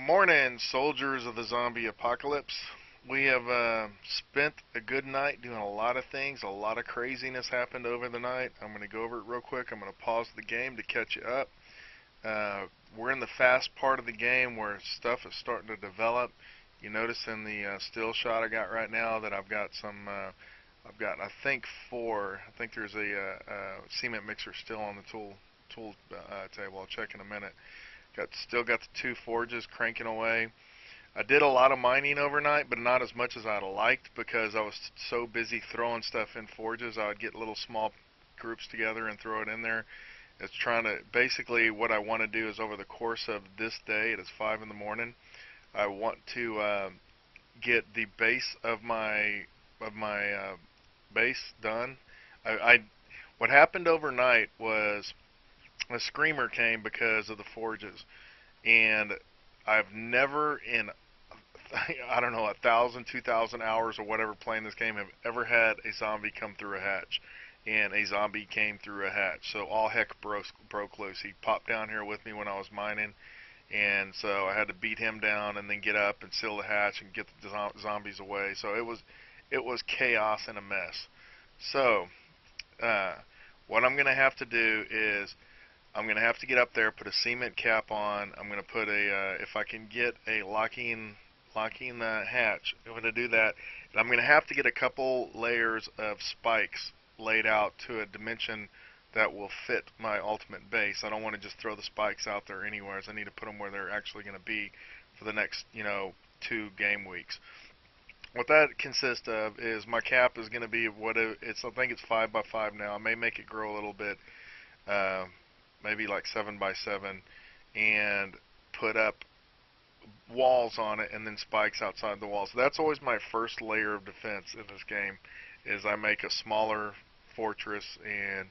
Morning, soldiers of the zombie apocalypse. We have spent a good night doing a lot of things. A lot of craziness happened over the night. I'm going to go over it real quick. I'm going to pause the game to catch you up. We're in the fast part of the game where stuff is starting to develop. You notice in the still shot I got right now that I've got I think four. I think there's a cement mixer still on the tool table. I'll check in a minute. Still got the two forges cranking away. I did a lot of mining overnight, but not as much as I'd liked because I was so busy throwing stuff in forges. I would get little small groups together and throw it in there. It's trying to basically what I want to do is over the course of this day. It is 5 in the morning. I want to get the base of my base done. What happened overnight was a screamer came because of the forges, and I've never in I don't know 1,000, 2,000 hours or whatever playing this game have ever had a zombie come through a hatch, and a zombie came through a hatch. So all heck broke loose. He popped down here with me when I was mining, and so I had to beat him down and then get up and seal the hatch and get the zombies away. So it was chaos and a mess. So what I'm gonna have to do is I'm going to have to get up there, put a cement cap on. I'm going to put if I can get a locking hatch, I'm going to do that. And I'm going to have to get a couple layers of spikes laid out to a dimension that will fit my ultimate base. I don't want to just throw the spikes out there anywhere. I need to put them where they're actually going to be for the next, 2 game weeks. What that consists of is my cap is going to be I think it's 5 by 5 now. I may make it grow a little bit. Maybe like 7 by 7, and put up walls on it and then spikes outside the wall. So that's always my first layer of defense in this game, is I make a smaller fortress, and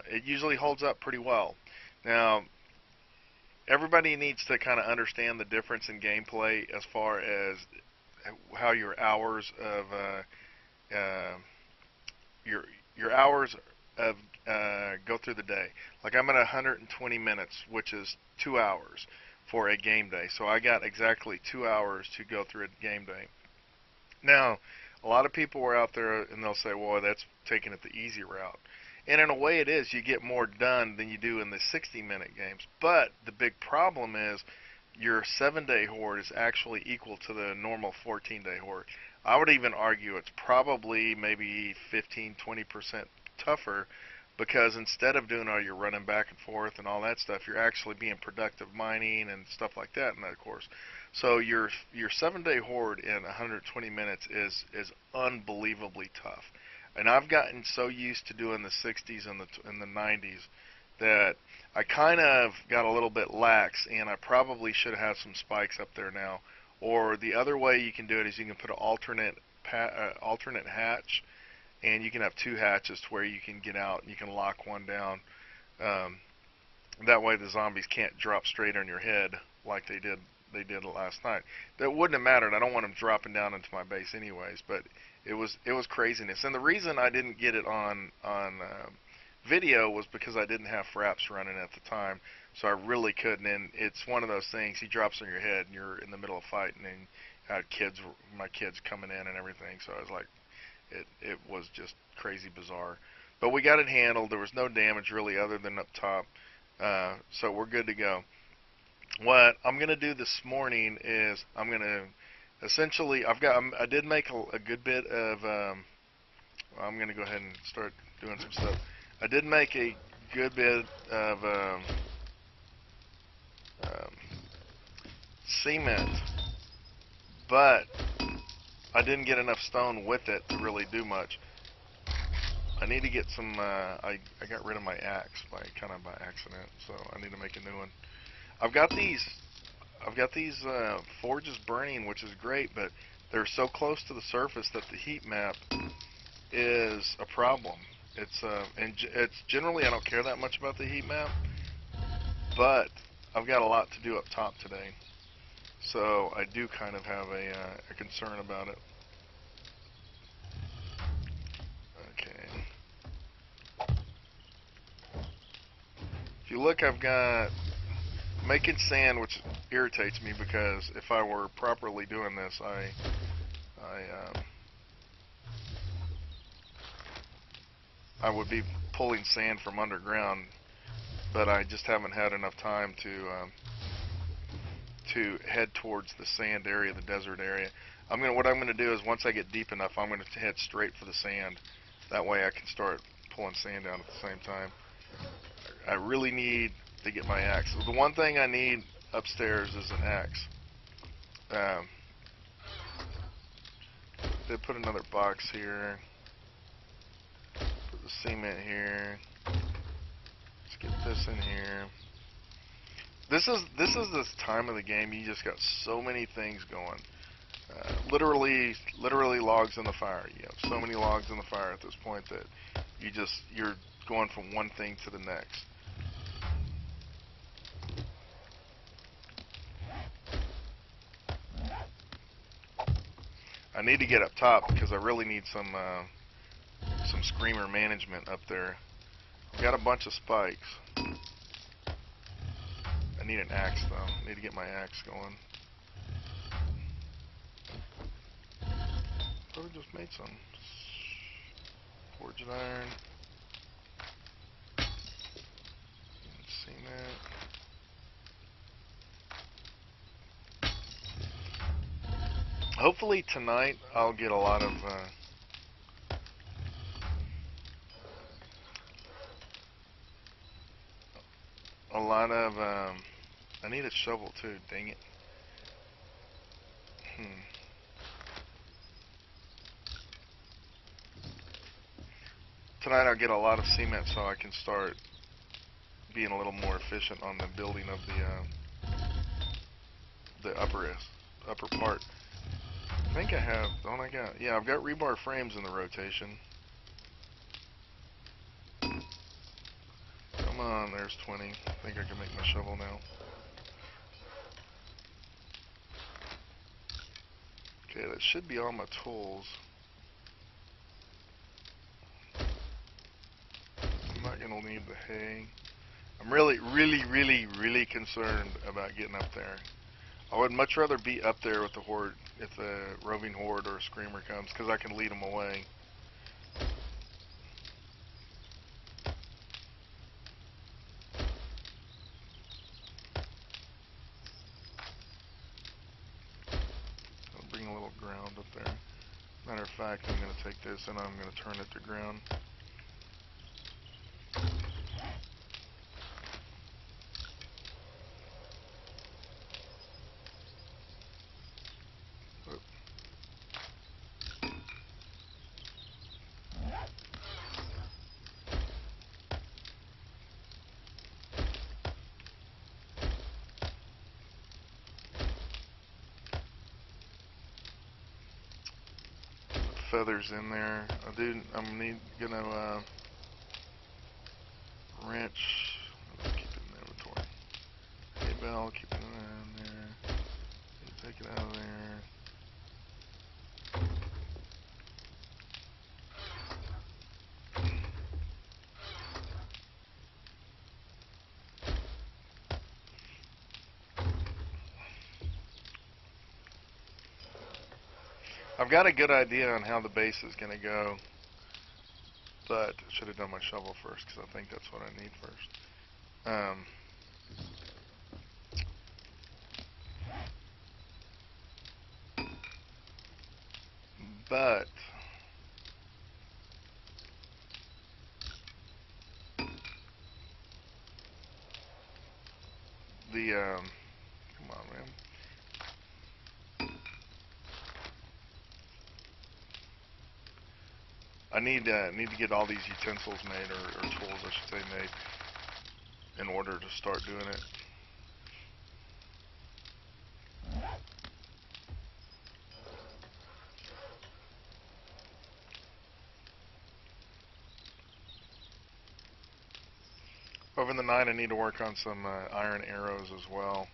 it usually holds up pretty well. Now, everybody needs to kind of understand the difference in gameplay as far as how your hours of your hours of go through the day. Like I'm at 120 minutes, which is 2 hours for a game day. So I got exactly 2 hours to go through a game day. Now, a lot of people are out there and they'll say, well, that's taking it the easy route. And in a way it is. You get more done than you do in the 60-minute games. But the big problem is your 7-day horde is actually equal to the normal 14-day horde. I would even argue it's probably maybe 15-20% tougher, because instead of doing all your running back and forth and all that stuff, you're actually being productive mining and stuff like that in that course. So your 7-day horde in 120 minutes is unbelievably tough. And I've gotten so used to doing the 60s and the 90s that I kind of got a little bit lax, and I probably should have some spikes up there now. Or the other way you can do it is you can put an alternate hatch, and you can have 2 hatches to where you can get out and you can lock one down. That way the zombies can't drop straight on your head like they did last night. That wouldn't have mattered. I don't want them dropping down into my base anyways, but it was craziness. And the reason I didn't get it on video was because I didn't have fraps running at the time, so I really couldn't. And it's one of those things, he drops on your head and you're in the middle of fighting, and I had my kids coming in and everything, so I was like, it was just crazy bizarre. But we got it handled. There was no damage really other than up top. So we're good to go. What I'm going to do this morning is I'm going to essentially, I did make a good bit of, I'm going to go ahead and start doing some stuff. I did make a good bit of cement, but I didn't get enough stone with it to really do much. I need to get some, I got rid of my axe by accident, so I need to make a new one. I've got these forges burning, which is great, but they're so close to the surface that the heat map is a problem. It's generally, I don't care that much about the heat map, but I've got a lot to do up top today. So I do kind of have a concern about it. Okay. If you look, I've got making sand, which irritates me because if I were properly doing this, I would be pulling sand from underground, but I just haven't had enough time to head towards the sand area, the desert area. What I'm gonna do is once I get deep enough, I'm gonna head straight for the sand. That way I can start pulling sand down at the same time. I really need to get my axe. The one thing I need upstairs is an axe. Um, they put another box here. Put the cement here. Let's get this in here. This is this time of the game. You just got so many things going. Literally logs in the fire. You have so many logs in the fire at this point that you're going from one thing to the next. I need to get up top because I really need some screamer management up there. I've got a bunch of spikes. I need an axe though. I need to get my axe going. Probably just made some forged iron. Cement. Hopefully tonight I'll get a lot of I need a shovel too, dang it. Tonight I'll get a lot of cement so I can start being a little more efficient on the building of the upper part. I think I have, don't I got, yeah, I've got rebar frames in the rotation. Come on, there's 20. I think I can make my shovel now. Okay, that should be all my tools. I'm not going to need the hay. I'm really concerned about getting up there. I would much rather be up there with the horde if the roving horde or a screamer comes, because I can lead them away. I'll bring a little ground up there. Matter of fact, I'm going to take this and I'm going to turn it to ground. Feathers in there. I'm gonna wrench. Let's keep it in the inventory. Hay bale, keep it in there. Take it out of there. I've got a good idea on how the base is going to go, but I should have done my shovel first because I think that's what I need first. But come on, man. I need to get all these utensils made, or tools, I should say, made, in order to start doing it. Over the night, I need to work on some iron arrows as well.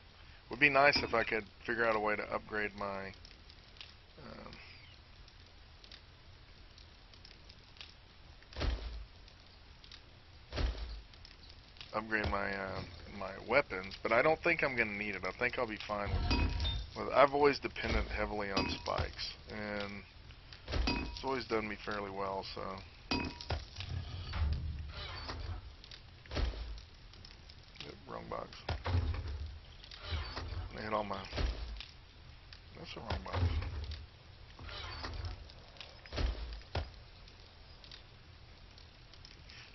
Would be nice if I could figure out a way to upgrade my my weapons, but I don't think I'm going to need it. I think I'll be fine with I've always depended heavily on spikes, and it's always done me fairly well, so. Yep, wrong box. I hit all my. That's the wrong box.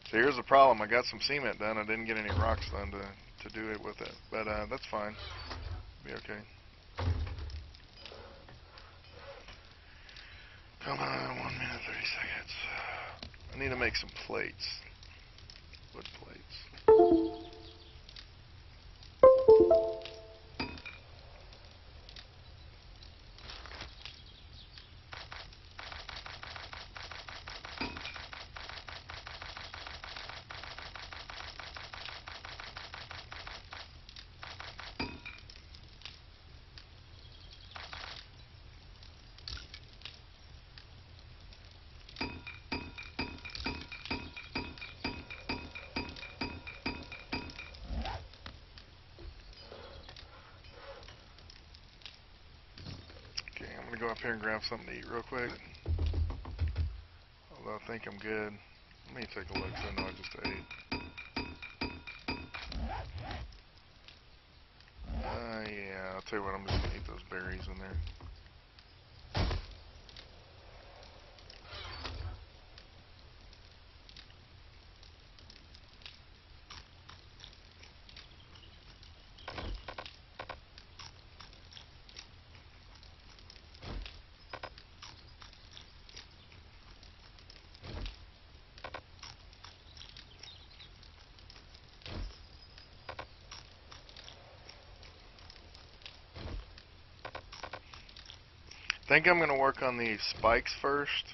So here's the problem. I got some cement done. I didn't get any rocks done to do it with it, but that's fine. Be okay. Come on, 1 minute 30 seconds. I need to make some plates. Wood plates. I'm gonna go up here and grab something to eat real quick. Although I think I'm good. Let me take a look so I know I just ate. Yeah, I'll tell you what, I'm just gonna eat those berries in there. I think I'm going to work on these spikes first.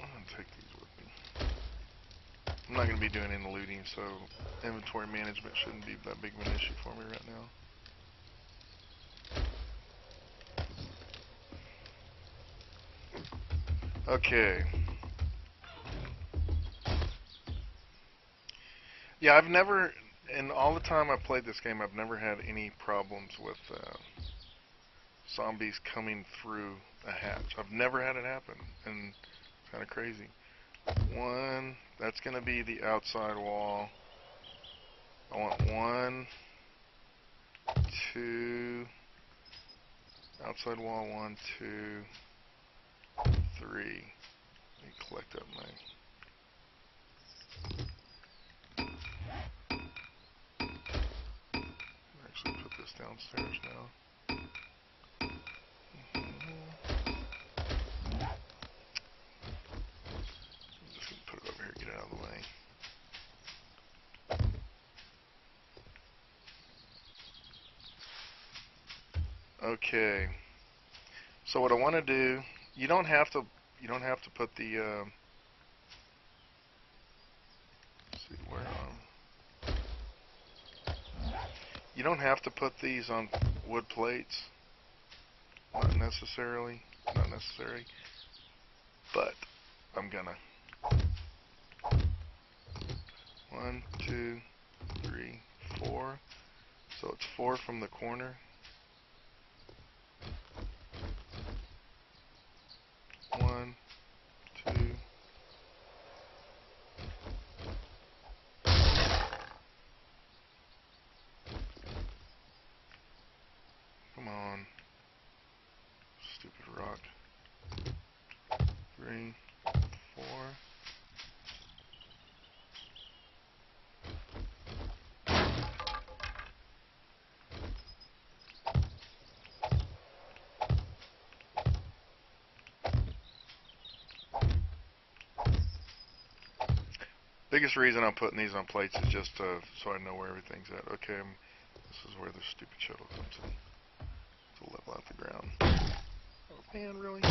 I'm going to take these with me. I'm not going to be doing any looting, so inventory management shouldn't be that big of an issue for me right now. Okay. Yeah, I've never, in all the time I've played this game, I've never had any problems with zombies coming through a hatch. I've never had it happen, and it's kind of crazy. One, that's going to be the outside wall. I want 1, 2, outside wall, 1, 2, 3. Let me collect up my. Actually, put this downstairs now. I'm just gonna put it over here, get it out of the way. Okay. So what I want to do, you don't have to put the. Let's see where you don't have to put these on wood plates. Not necessarily. Not necessary. But I'm gonna. 1, 2, 3, 4. So it's 4 from the corner. 1, 2. Come on. Stupid rock. 3, 4. Biggest reason I'm putting these on plates is just so I know where everything's at. Okay, this is where the stupid shuttle comes in to level out the ground. Oh man, really?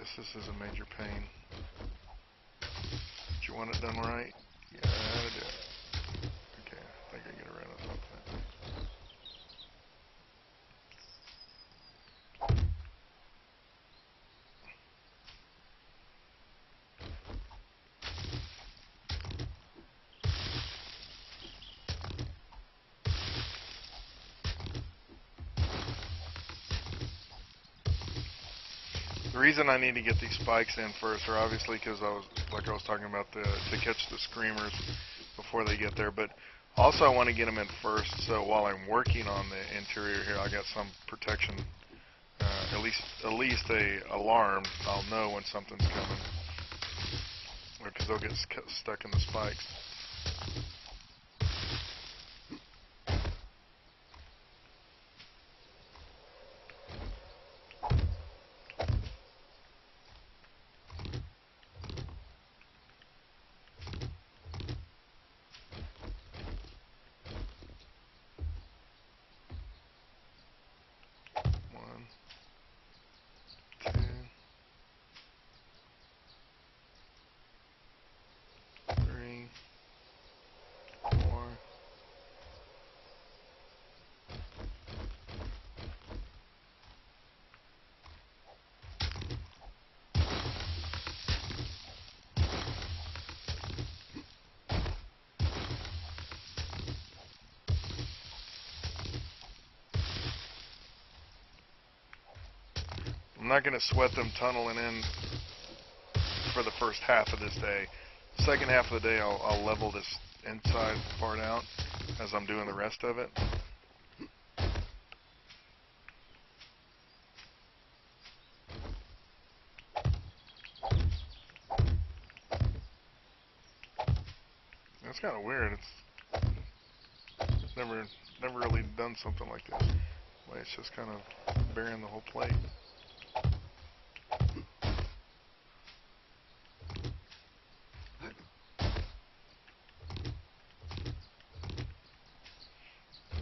Yes, this is a major pain. Do you want it done right? Yeah, I do. Okay, I think I get around the top of that. The reason I need to get these spikes in first are obviously because I was talking about to catch the screamers before they get there, but also I want to get them in first so while I'm working on the interior here, I got some protection, at least a alarm. I'll know when something's coming because they'll get stuck in the spikes. I'm not going to sweat them tunneling in for the first half of this day. Second half of the day, I'll level this inside part out as I'm doing the rest of it. That's kind of weird. It's never really done something like this. Well, it's just kind of burying the whole plate.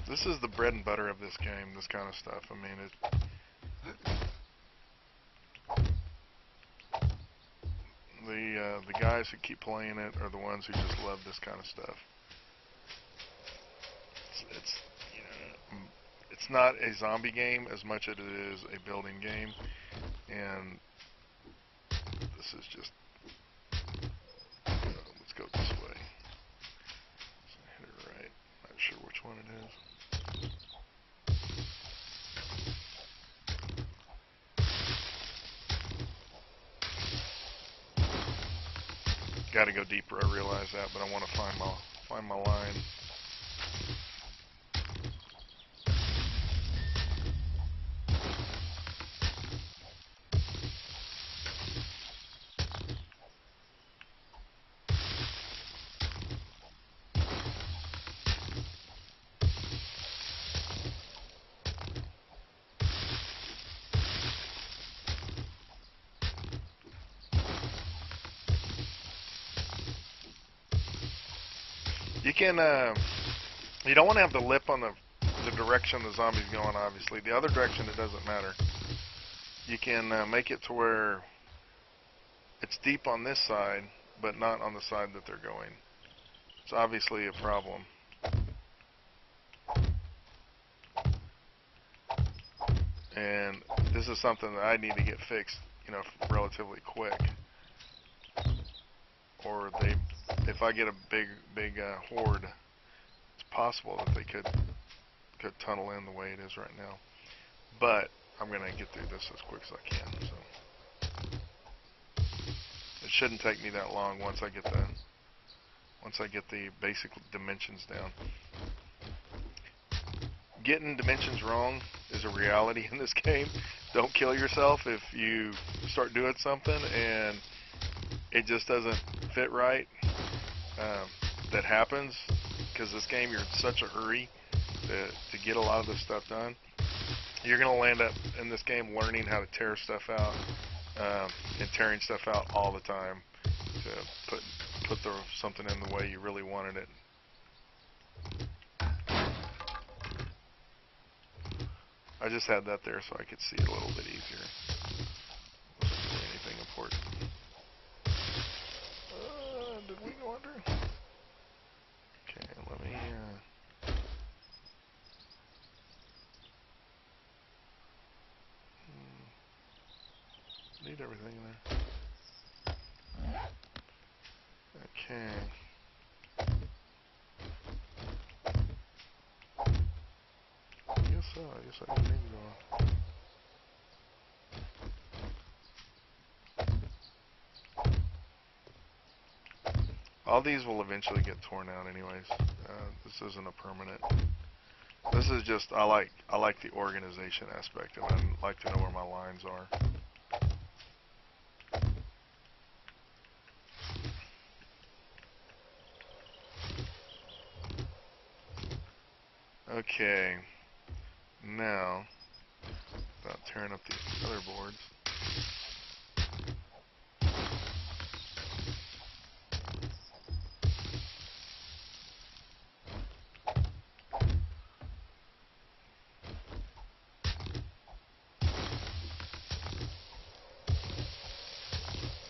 This is the bread and butter of this game, this kind of stuff. I mean, the guys who keep playing it are the ones who just love this kind of stuff. It's you know, it's not a zombie game as much as it is a building game, and this is just let's go this way. So hit it right. Not sure which one it is. Got to go deeper. I realize that, but I want to find my line. You can, you don't want to have the lip on the direction the zombie's going, obviously. The other direction, it doesn't matter. You can make it to where it's deep on this side, but not on the side that they're going. It's obviously a problem. And this is something that I need to get fixed, you know, relatively quick. Or if I get a big horde, it's possible that they could tunnel in the way it is right now. But I'm gonna get through this as quick as I can. So it shouldn't take me that long once I get the basic dimensions down. Getting dimensions wrong is a reality in this game. Don't kill yourself if you start doing something and it just doesn't fit right. That happens because this game, you're in such a hurry to get a lot of this stuff done. You're going to land up in this game learning how to tear stuff out and tearing stuff out all the time to put something in the way you really wanted it. I just had that there so I could see it a little bit easier. Wasn't really anything need everything in there. Okay. Guess so. I guess I need to go. All these will eventually get torn out anyways. This isn't a permanent. This is just, I like the organization aspect of it. I like to know where my lines are. Okay, now, about tearing up the other boards.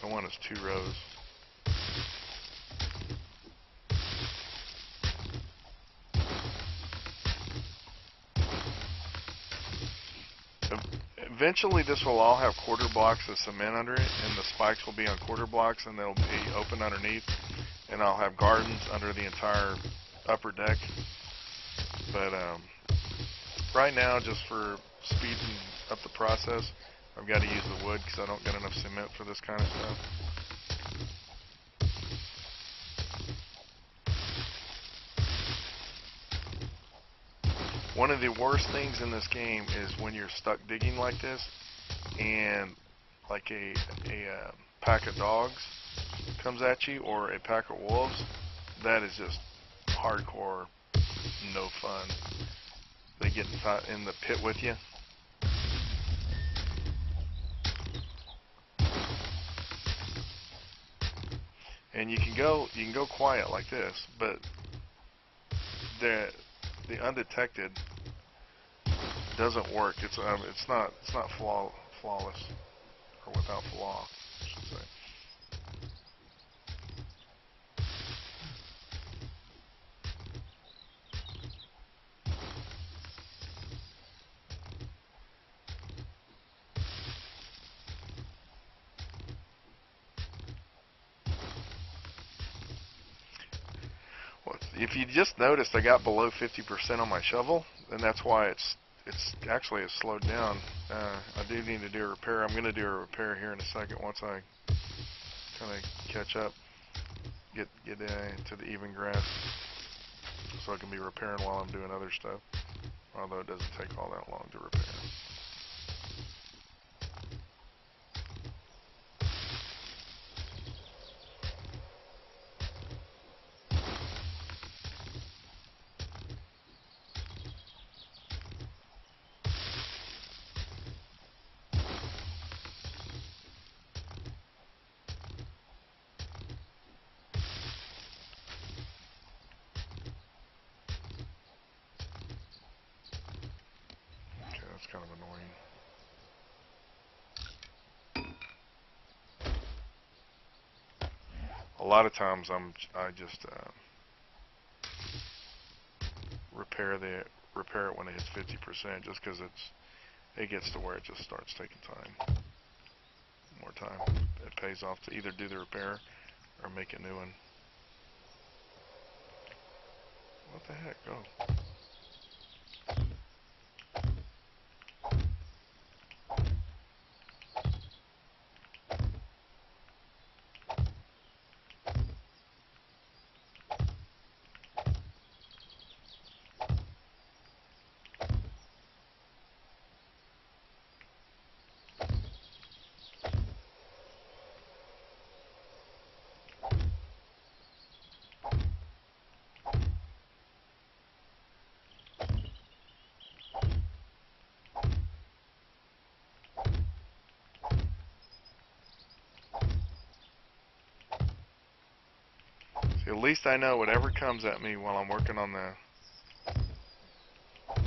I want is 2 rows. Eventually this will all have quarter blocks of cement under it, and the spikes will be on quarter blocks, and they'll be open underneath, and I'll have gardens under the entire upper deck. But right now, just for speeding up the process, I've got to use the wood because I don't get enough cement for this kind of stuff. One of the worst things in this game is when you're stuck digging like this, and like a pack of dogs comes at you, or a pack of wolves. That is just hardcore no fun. They get in the pit with you. And you can go quiet like this, but the undetected doesn't work. It's not flawless, or without flaw, I should say. If you just noticed, I got below 50% on my shovel, and that's why it's actually has slowed down. I do need to do a repair. I'm going to do a repair here in a second once I kind of catch up, get to the even grass, so I can be repairing while I'm doing other stuff. Although it doesn't take all that long to repair. That's kind of annoying. A lot of times I just repair it when it hits 50%, just because it gets to where it just starts taking time. More time. It pays off to either do the repair or make a new one. What the heck? Oh. At least I know whatever comes at me while I'm working on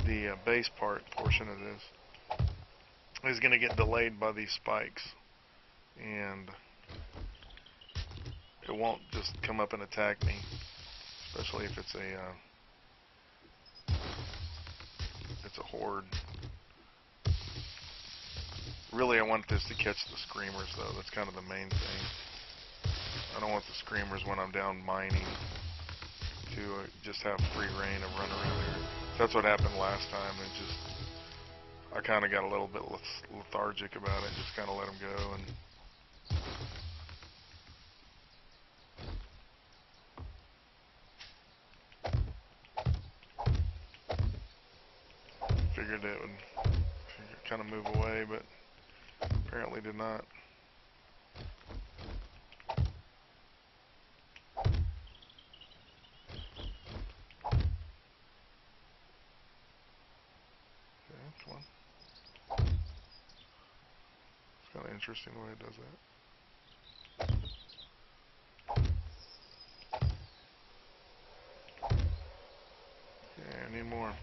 the base portion of this is going to get delayed by these spikes, and it won't just come up and attack me, especially if it's a horde Really, I want this to catch the screamers, though. That's kind of the main thing. I don't want the screamers when I'm down mining to just have free reign of run around here. That's what happened last time. It just, I kind of got a little bit lethargic about it. Just kind of let them go and. Figured it would kind of move away, but apparently did not. Okay, come on. It's kind of interesting the way it does that. Yeah, I need more.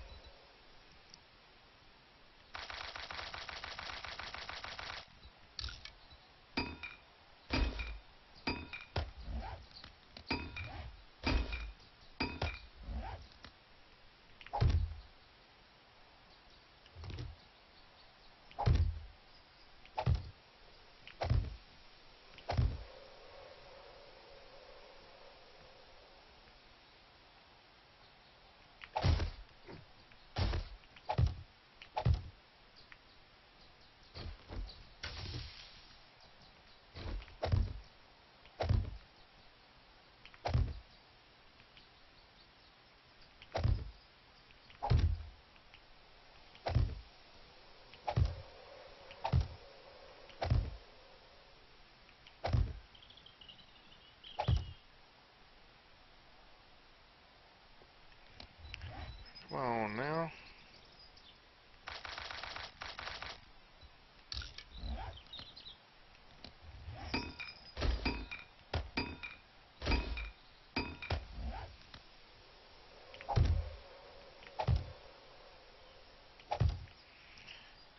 Come on now.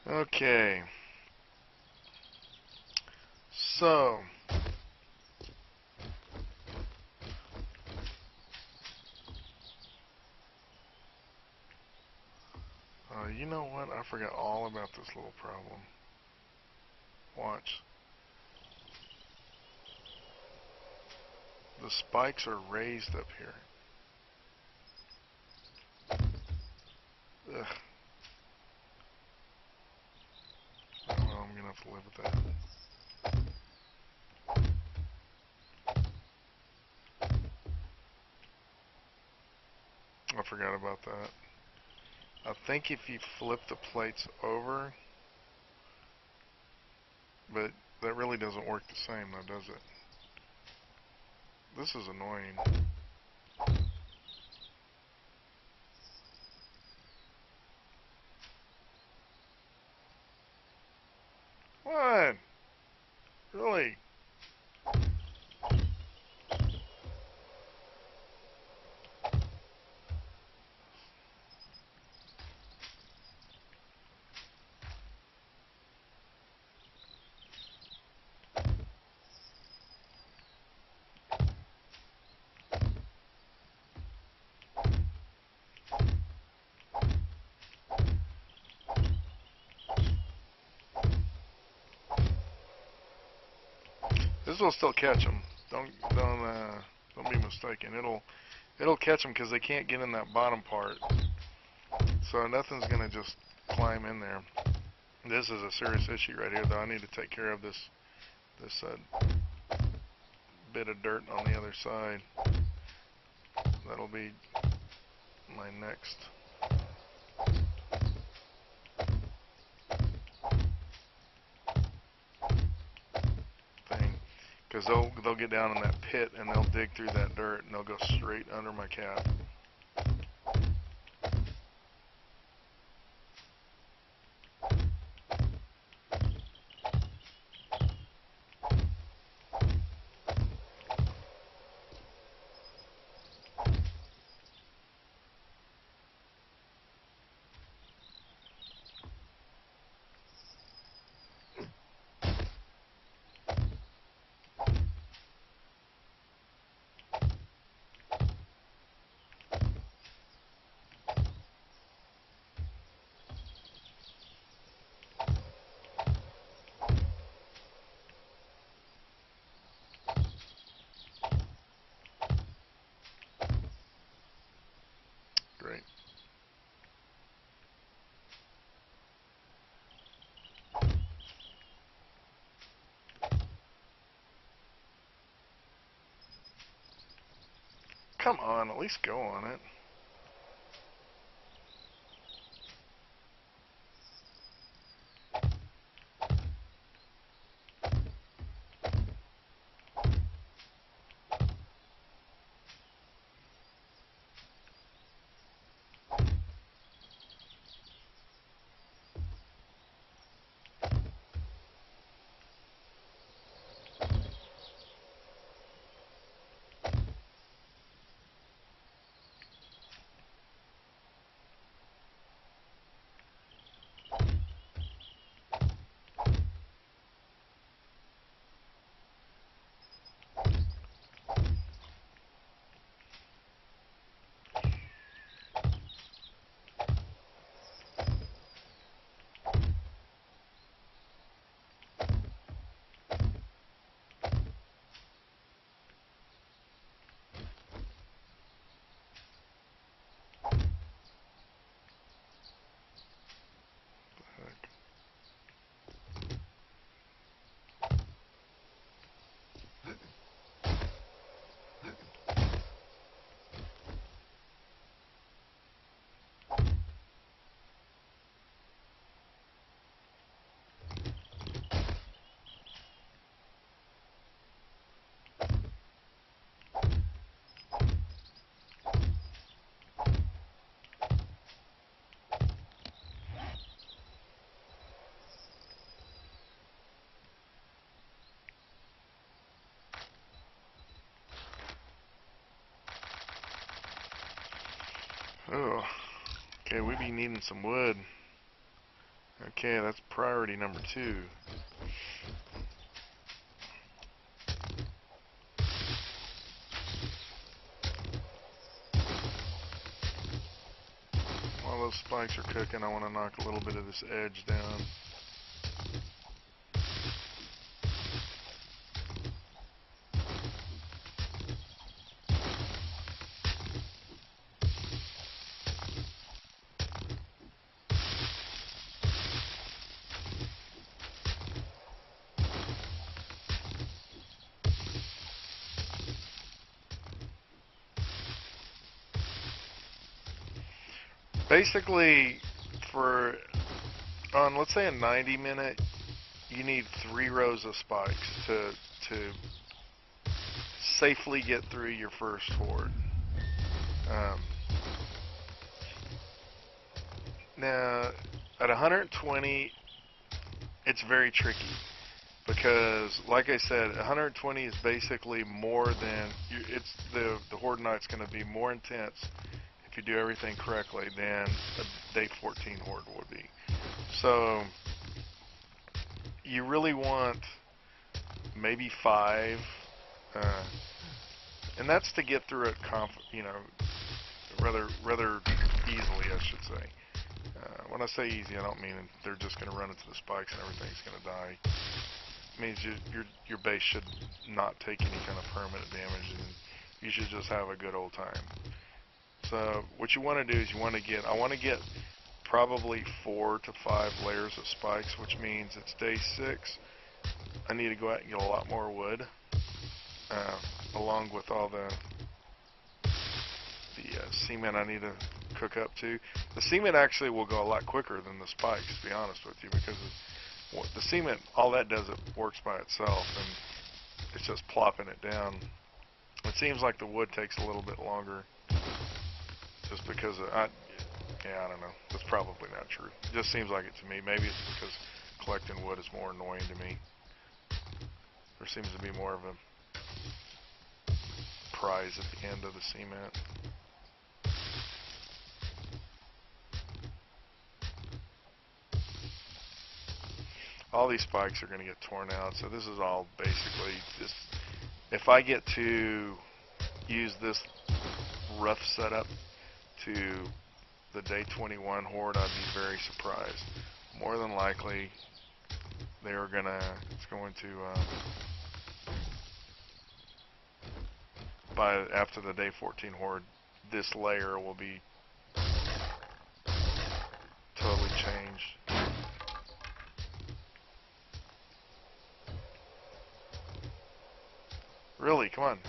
Okay. So. You know what? I forgot all about this little problem. Watch. The spikes are raised up here. Ugh. Oh, well, I'm gonna have to live with that. I forgot about that. I think if you flip the plates over, but that really doesn't work the same though, does it? This is annoying. What? Really? This will still catch them. Don't be mistaken. It'll catch them because they can't get in that bottom part. So nothing's gonna just climb in there. This is a serious issue right here, though. I need to take care of this bit of dirt on the other side. That'll be my next thing, because they'll get down in that pit and they'll dig through that dirt and they'll go straight under my cap. Come on, at least go on it. Oh, okay, we be needing some wood. Okay, that's priority number 2. While those spikes are cooking, I want to knock a little bit of this edge down. Basically, on let's say a 90-minute, you need 3 rows of spikes to safely get through your first horde. Now, at 120, it's very tricky because, like I said, 120 is basically more than the horde night's going to be more intense if you do everything correctly than a day 14 horde would be. So you really want maybe 5, and that's to get through it, rather easily, I should say. When I say easy, I don't mean they're just going to run into the spikes and everything's going to die. It means your base should not take any kind of permanent damage, and you should just have a good old time. So what you want to do is I want to get probably 4 to 5 layers of spikes, which means it's day 6. I need to go out and get a lot more wood, along with all the cement I need to cook up to. The cement actually will go a lot quicker than the spikes, to be honest with you, because the cement, all that does, it works by itself, and it's just plopping it down. It seems like the wood takes a little bit longer, just because I don't know. That's probably not true. It just seems like it to me. Maybe it's because collecting wood is more annoying to me. There seems to be more of a prize at the end of the cement. All these spikes are going to get torn out, so this is all basically just, if I get to use this rough setup to the day 21 horde, I'd be very surprised. More than likely, it's going to, after the day 14 horde, this layer will be totally changed. Really, come on.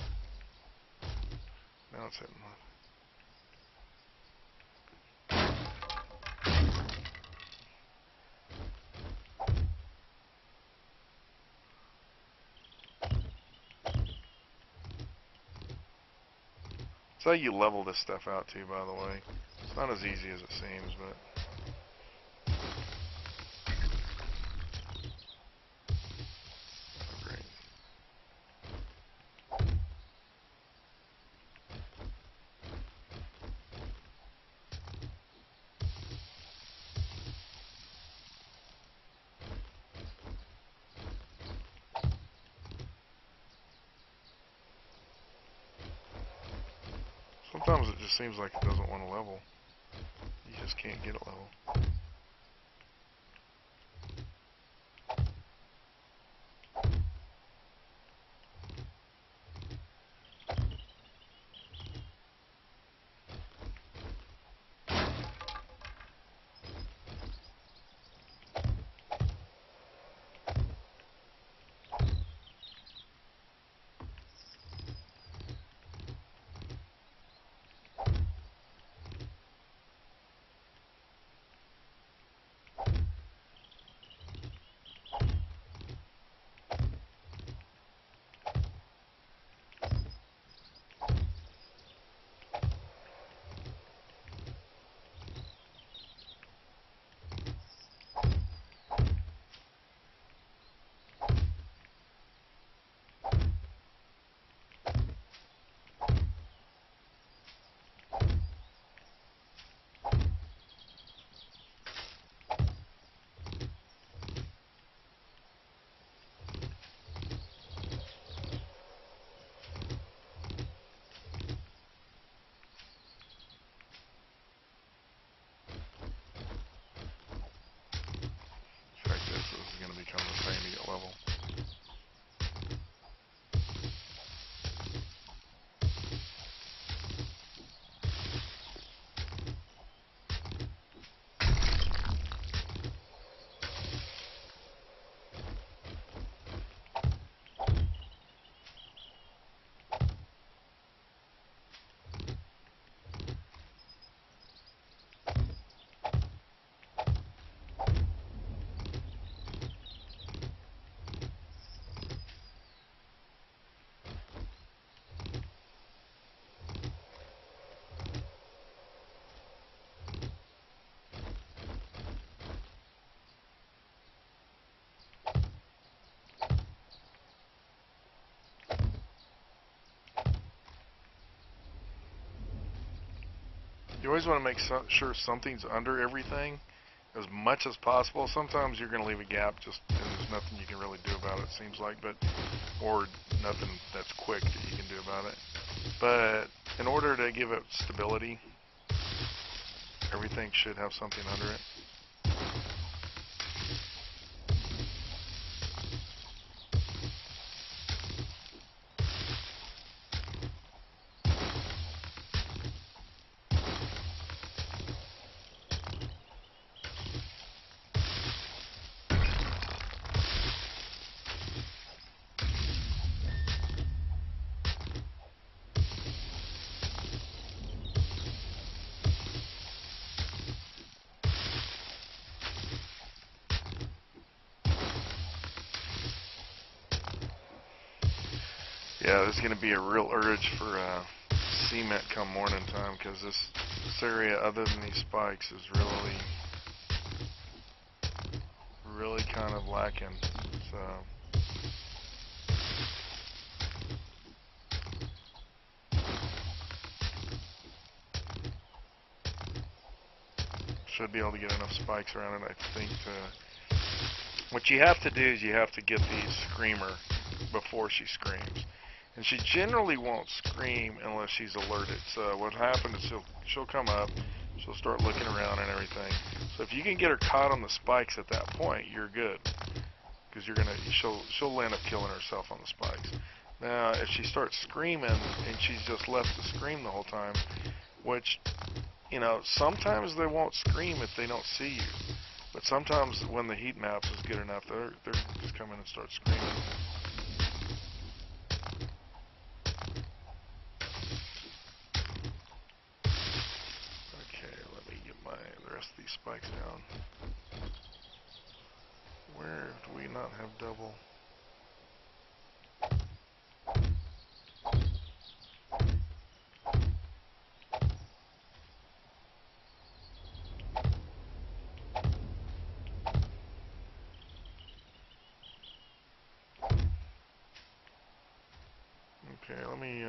Now it's hitting. That's how you level this stuff out too, by the way. It's not as easy as it seems, but oh, great. Sometimes it just seems like it doesn't want to level. You just can't get it level. This is going to become the same to get level. You always want to make sure something's under everything as much as possible. Sometimes you're going to leave a gap just and there's nothing you can really do about it, seems like, but or nothing that's quick that you can do about it. But in order to give it stability, everything should have something under it. Yeah, there's going to be a real urge for cement come morning time because this area, other than these spikes, is really kind of lacking. So should be able to get enough spikes around it, I think. What you have to do is you have to get the screamer before she screams. And she generally won't scream unless she's alerted. So what happens is she'll come up, she'll start looking around and everything. So if you can get her caught on the spikes at that point, you're good, because she'll end up killing herself on the spikes. Now if she starts screaming and she's just left to scream the whole time, which, you know, sometimes they won't scream if they don't see you, but sometimes when the heat maps is good enough, they're just come in and start screaming. these spikes down. Where do we not have double? Okay, let me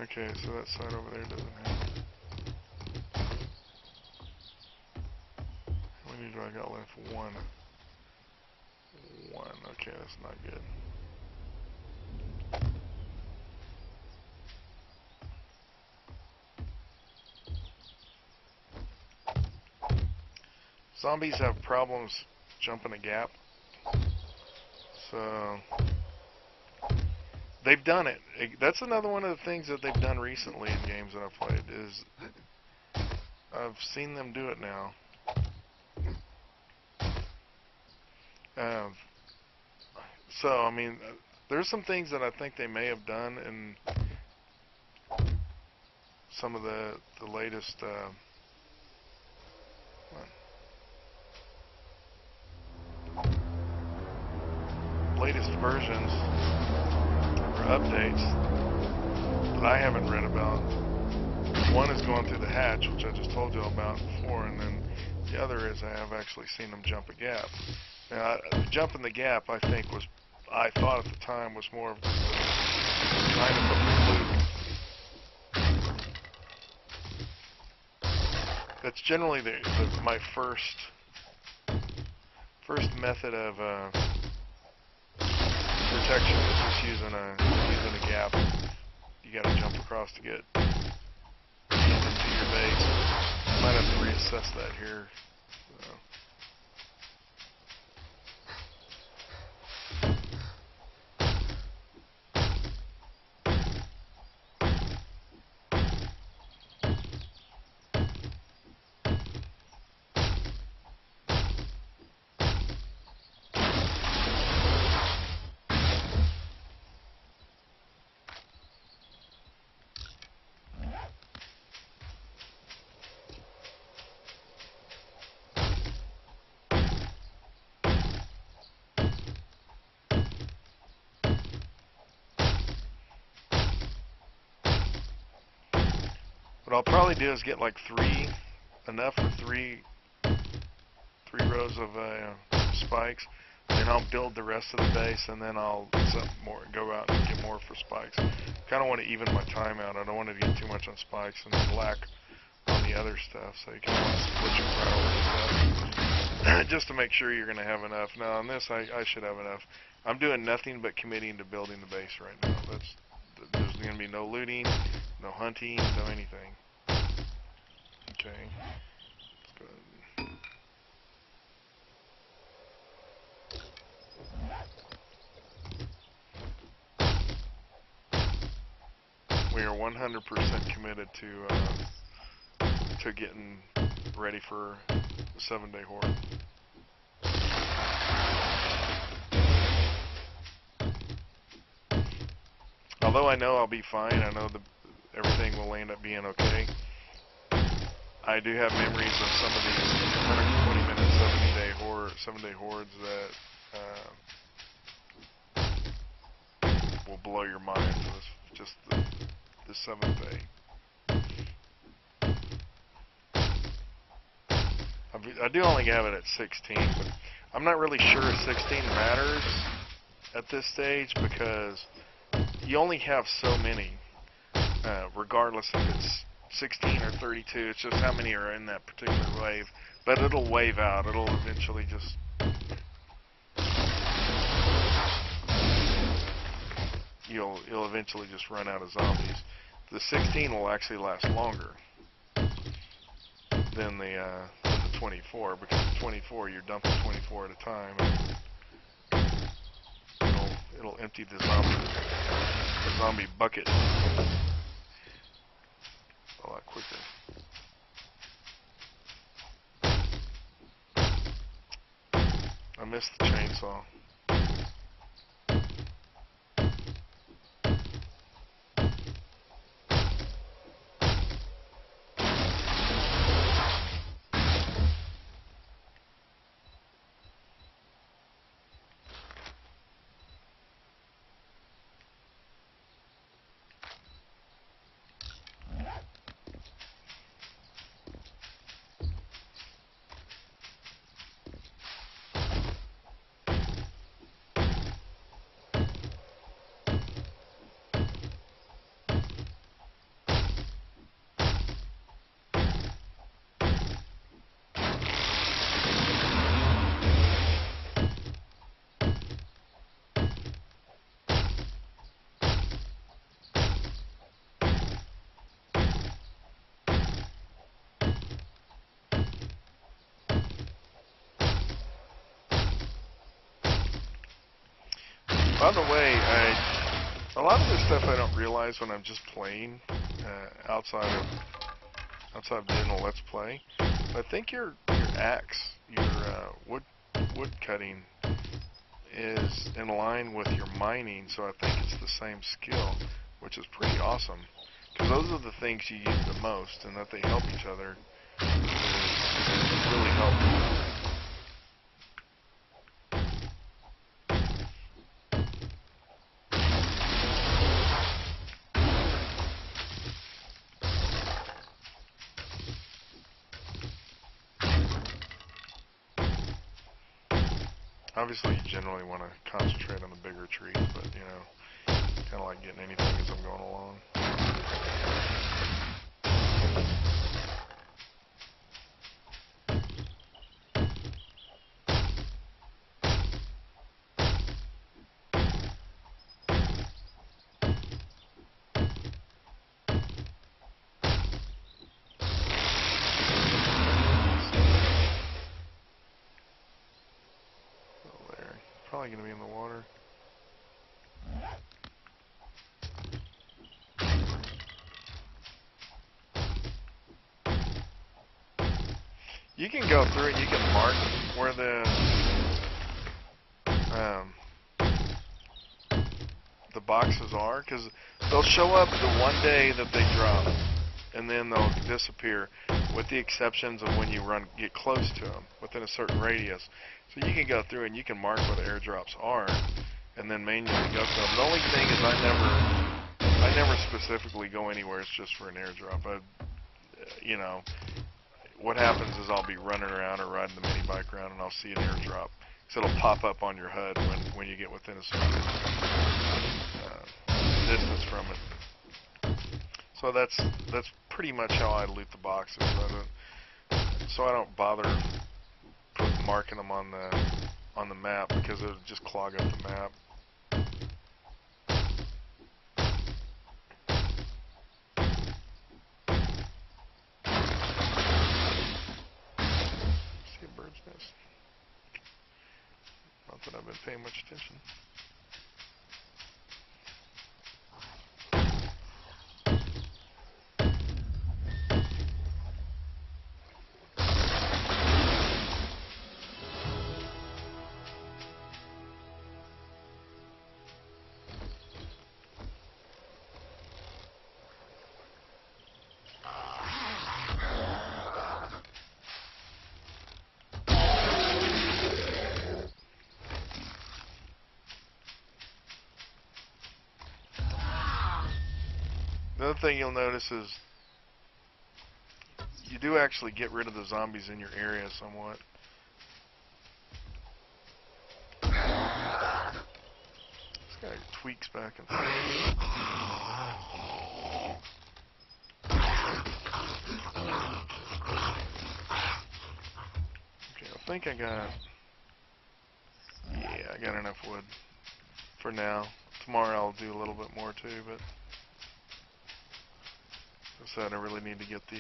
okay, so that side over there doesn't have. How many do I got left? One. Okay, that's not good. Zombies have problems jumping a gap. So they've done it. That's another one of the things that they've done recently in games that I've played is I've seen them do it now. So I mean, there's some things that I think they may have done in some of the latest versions or updates that I haven't read about. One is going through the hatch, which I just told you about before, and then the other is I have actually seen them jump a gap. Now, jumping the gap, I thought at the time was more of kind of a fluke. That's generally my first method of protection is just using a gap. You got to jump across to get into your base. Might have to reassess that here. So. What I'll probably do is get like enough for three rows of spikes, and I'll build the rest of the base, and then I'll go out and get more for spikes. Kind of want to even my time out. I don't want to get too much on spikes and then lack on the other stuff. So you kind of want to split your priorities up, just to make sure you're going to have enough. Now on this, I should have enough. I'm doing nothing but committing to building the base right now. There's going to be no looting, no hunting, no anything. Okay. Let's go ahead. We are 100% committed to getting ready for the 7-day horde. Although I know I'll be fine, I know everything will end up being okay. I do have memories of some of these 120-minute 7-day hordes that will blow your mind for just the 7th day. I do only have it at 16, but I'm not really sure if 16 matters at this stage because you only have so many, regardless if it's 16 or 32. It's just how many are in that particular wave. But it'll wave out. It'll eventually just... You'll eventually just run out of zombies. The 16 will actually last longer than the 24, because the 24 you're dumping 24 at a time. And it'll empty the zombie bucket a lot quicker. I missed the chainsaw. By the way, a lot of this stuff I don't realize when I'm just playing outside of doing a Let's Play. But I think your axe, your wood cutting, is in line with your mining, so I think it's the same skill, which is pretty awesome. Because those are the things you use the most, and that they help each other is really helpful. Obviously, you generally want to concentrate on the bigger trees, but, you know, kind of like getting anything as I'm going along. Probably going to be in the water. You can go through and you can mark where the boxes are, because they'll show up the one day that they drop, and then they'll disappear, with the exceptions of when you get close to them within a certain radius. So you can go through and you can mark where the airdrops are, and then manually go to them. The only thing is I never specifically go anywhere. It's just for an airdrop. You know, what happens is I'll be running around or riding the mini bike around, and I'll see an airdrop. So it'll pop up on your HUD when you get within a certain distance from it. So that's pretty much how I loot the boxes. So I don't bother marking them on the map, because it'll just clog up the map. See a bird's nest. Not that I've been paying much attention. The other thing you'll notice is you do actually get rid of the zombies in your area somewhat. This guy tweaks back and forth. Okay, I think I got enough wood for now. Tomorrow I'll do a little bit more too, but as I said, I really need to get the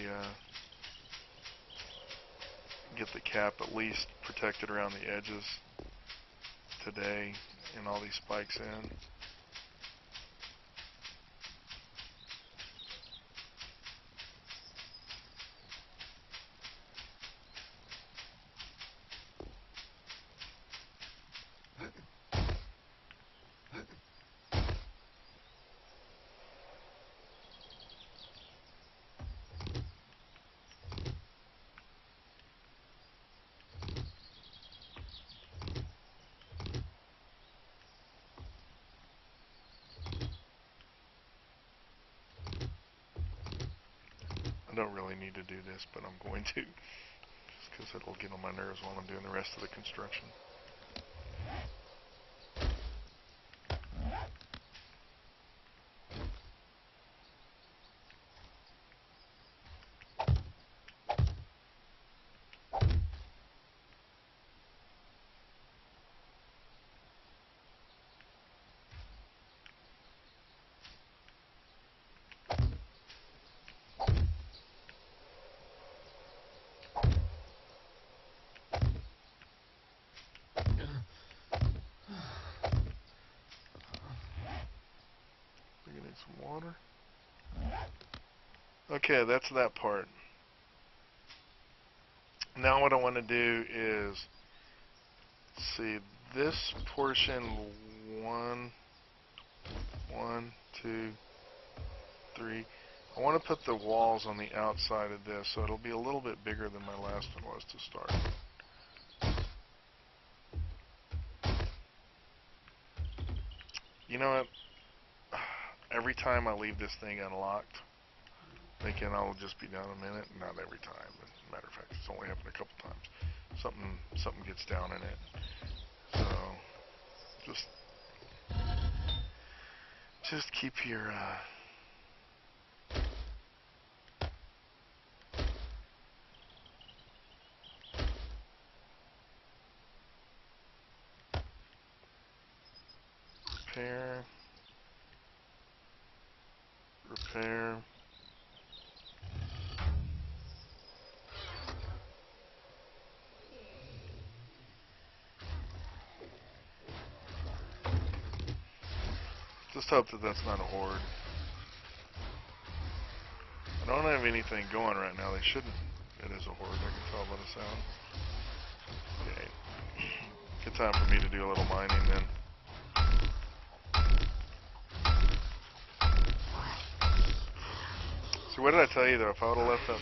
cap at least protected around the edges today, and all these spikes in. I don't really need to do this, but I'm going to, just because it'll get on my nerves while I'm doing the rest of the construction. We're gonna need some water. Okay, that's that part. Now what I want to do is, see, this portion, one, two, three. I want to put the walls on the outside of this, so it'll be a little bit bigger than my last one was to start. You know what? Every time I leave this thing unlocked, thinking I'll just be done in a minute, not every time. As a matter of fact, it's only happened a couple times. Something gets down in it. So just keep your repair. Just hope that that's not a horde. I don't have anything going right now. They shouldn't. It is a horde. I can tell by the sound. Okay. Good time for me to do a little mining then. So what did I tell you though? If I would have left that...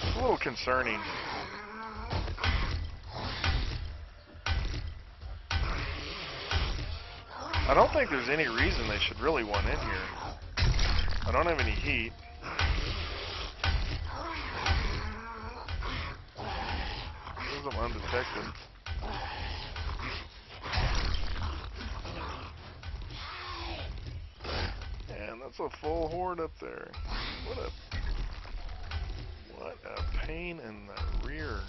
It's a little concerning. I don't think there's any reason they should really want in here. I don't have any heat. Because I'm undetected. And that's a full horde up there. What a pain in the rear.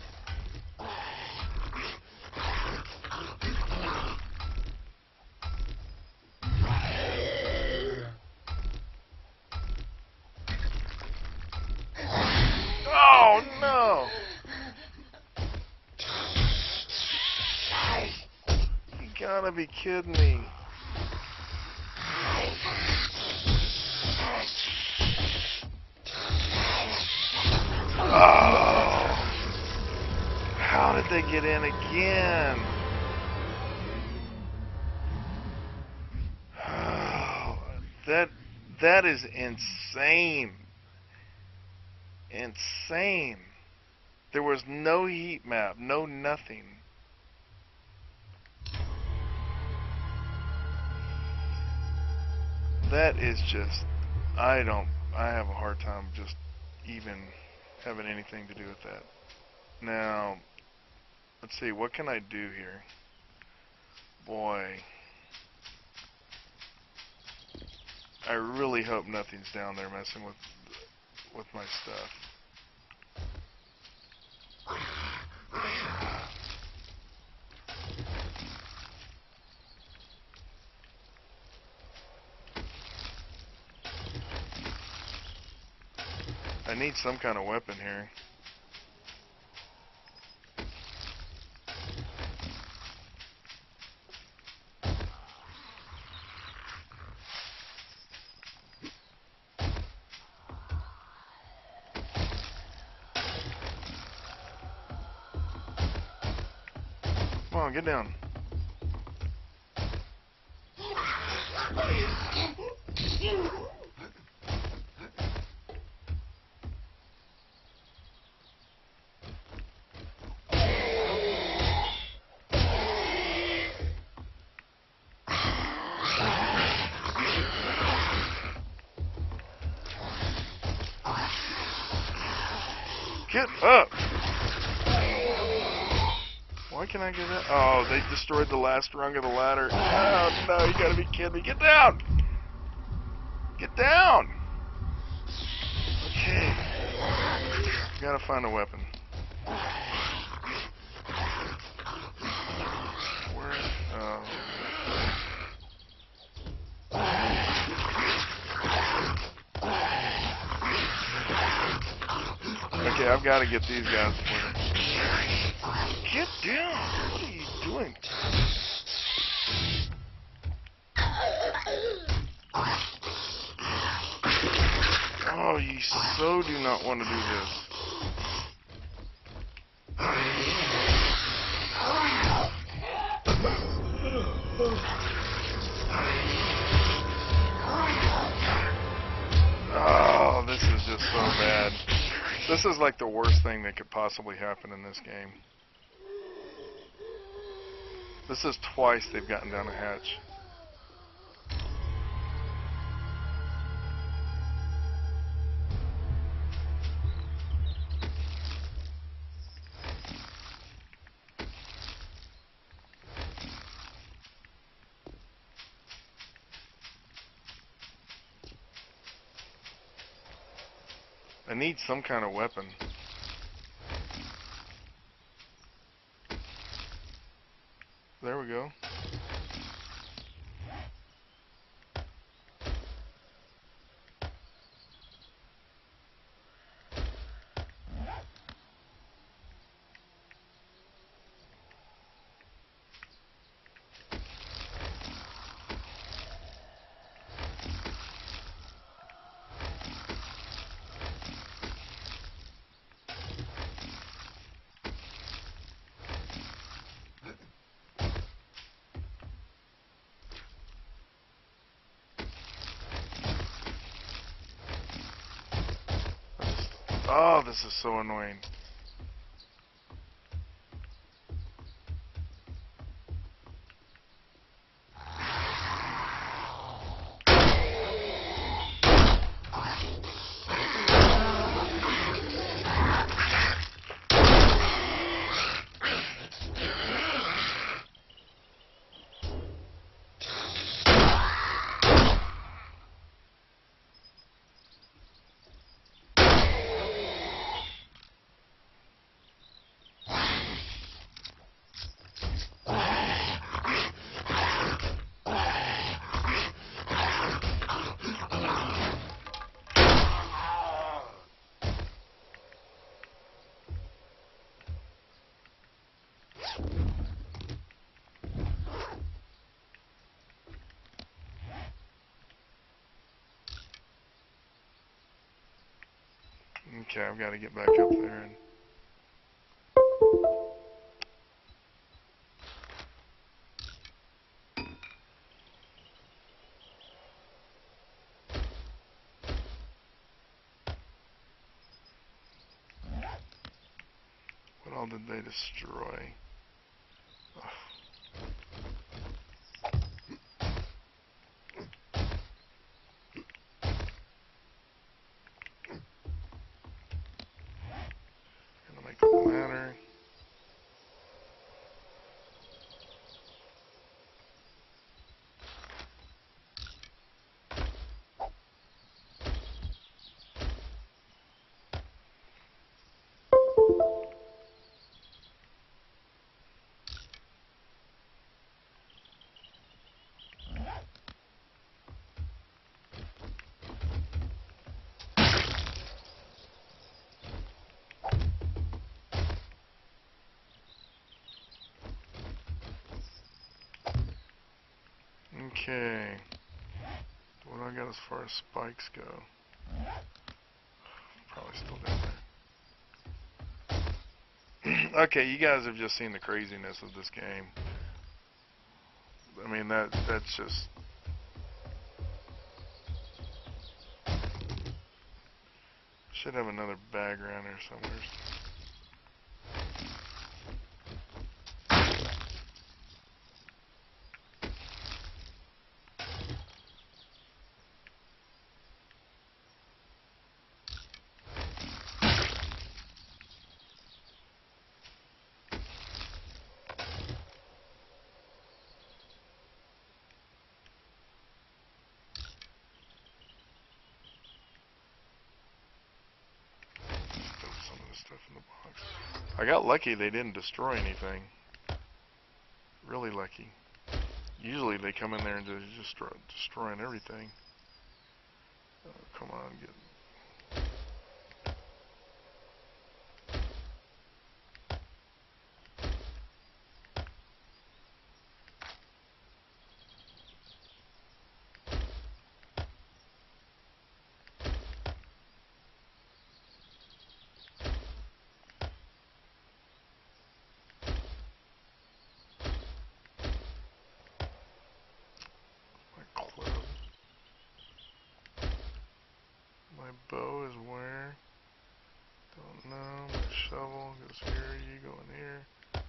Oh no! You gotta be kidding me. Oh! How did they get in again? Oh, that is insane. Insane. There was no heat map, no nothing. That is just, I have a hard time just even having anything to do with that. Now, let's see, what can I do here? Boy. I really hope nothing's down there messing with my stuff. I need some kind of weapon here. Come on, get down. Get up! Why can't I get up? Oh, they destroyed the last rung of the ladder. Oh, no, you gotta be kidding me. Get down! Get down! Okay. Gotta find a weapon. Where? Oh. Okay, I've got to get these guys. Get down! What are you doing? Oh, you so do not want to do this. Oh, this is just so bad. This is like the worst thing that could possibly happen in this game. This is twice they've gotten down a hatch. I need some kind of weapon. There we go. Oh, this is so annoying. Okay, I've got to get back up there and what all did they destroy? Ugh. Gonna make the ladder. Okay. What do I got as far as spikes go? Probably still down there. Okay, you guys have just seen the craziness of this game. I mean, that's just... Should have another bag around here somewhere. Some of the stuff in the box. I got lucky they didn't destroy anything. Really lucky. Usually they come in there and just destroying everything. Oh, come on, get... Club. My bow is where? Don't know. My shovel goes here. You go in here. If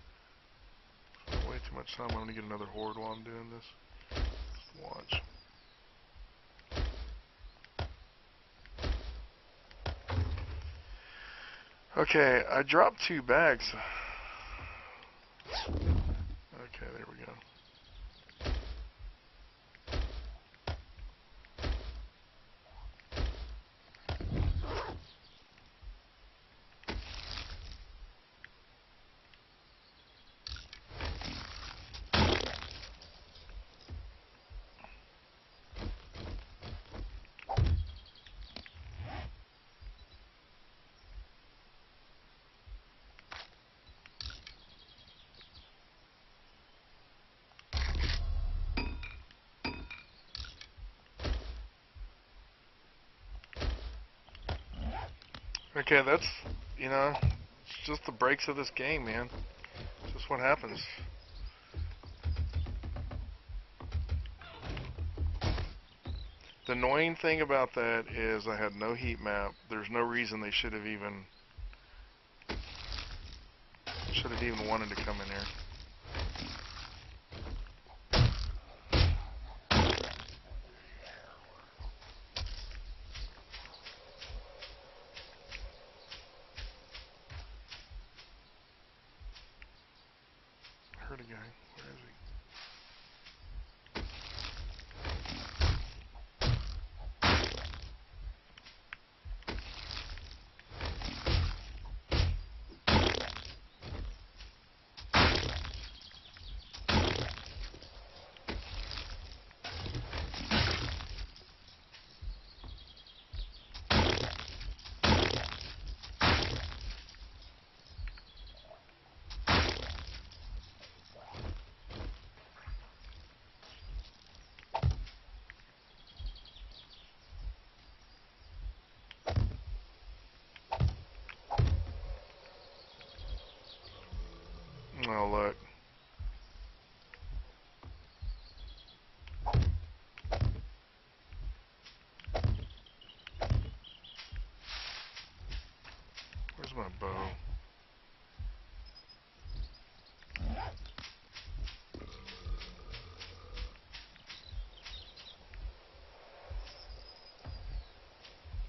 I don't wait too much time, I'm gonna get another horde while I'm doing this. Just watch. Okay, I dropped 2 bags. Okay, there we go. Okay, that's, you know, it's just the breaks of this game, man. It's just what happens. The annoying thing about that is I had no heat map. There's no reason they should have even wanted to come in here. I heard a guy. Where is he? Oh, look. Where's my bow?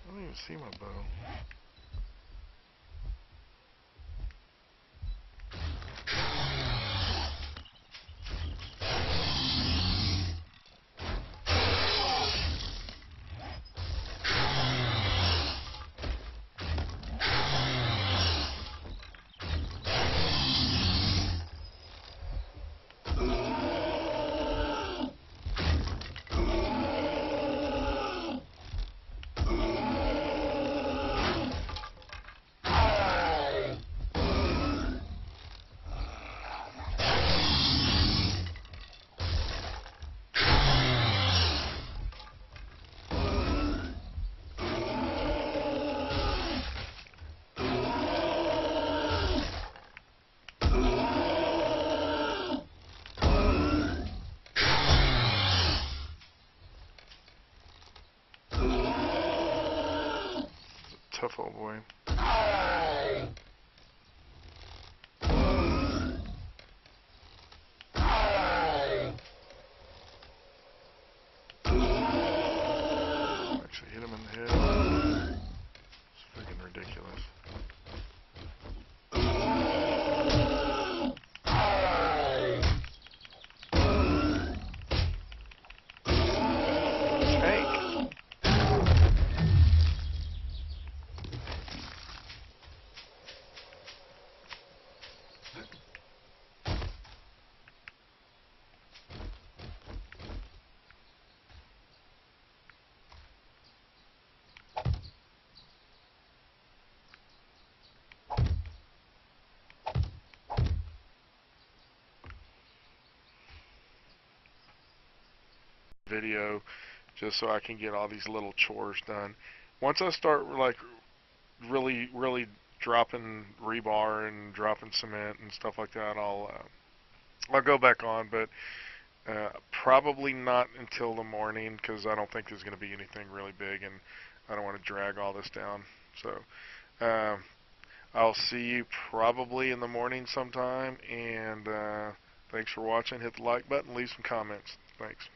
I don't even see my bow. tough old boy. Actually hit him in the head. It's freaking ridiculous. Tank. Video just so I can get all these little chores done. Once I start like really dropping rebar and dropping cement and stuff like that, I'll go back on, but probably not until the morning because I don't think there's going to be anything really big and I don't want to drag all this down. So I'll see you probably in the morning sometime, and thanks for watching. Hit the like button, leave some comments. Thanks.